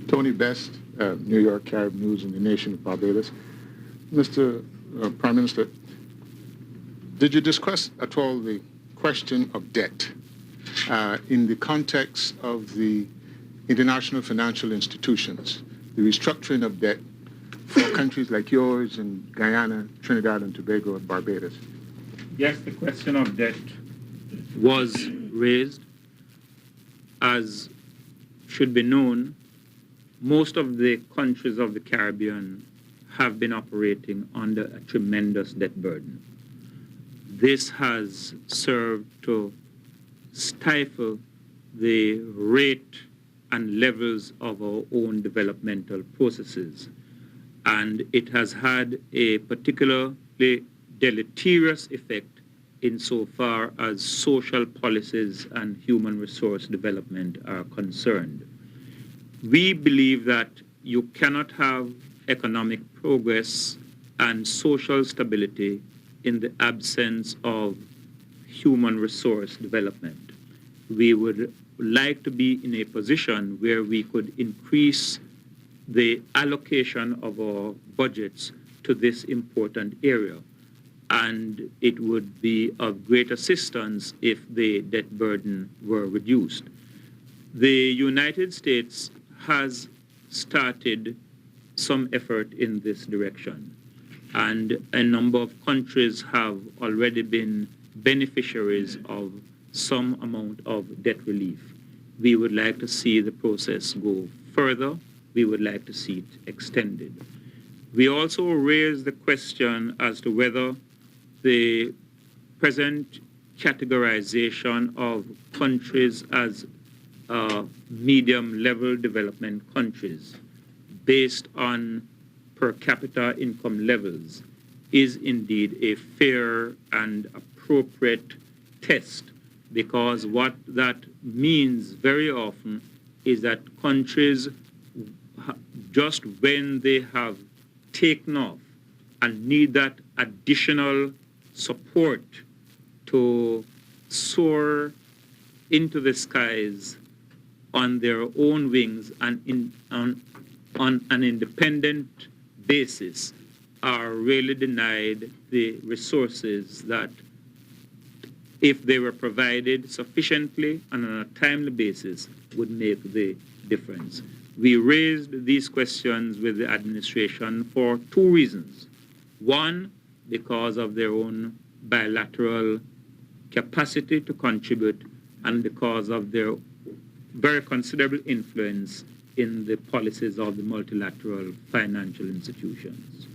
Tony Best, New York Carib News and the Nation of Barbados. Mr. Prime Minister, did you discuss at all the question of debt in the context of the international financial institutions, the restructuring of debt for countries like yours in Guyana, Trinidad and Tobago, and Barbados? Yes, the question of debt was raised. As should be known, most of the countries of the Caribbean have been operating under a tremendous debt burden. This has served to stifle the rate and levels of our own developmental processes. And it has had a particularly deleterious effect insofar as social policies and human resource development are concerned. We believe that you cannot have economic progress and social stability in the absence of human resource development. We would like to be in a position where we could increase the allocation of our budgets to this important area. And it would be of great assistance if the debt burden were reduced. The United States has started some effort in this direction, and a number of countries have already been beneficiaries of some amount of debt relief. We would like to see the process go further. We would like to see it extended. We also raised the question as to whether the present categorization of countries as medium-level development countries based on per capita income levels is indeed a fair and appropriate test, because what that means very often is that countries, just when they have taken off and need that additional support to soar into the skies on their own wings and on an independent basis, are really denied the resources that, if they were provided sufficiently and on a timely basis, would make the difference. We raised these questions with the administration for two reasons. One, because of their own bilateral capacity to contribute, and because of their very considerable influence in the policies of the multilateral financial institutions.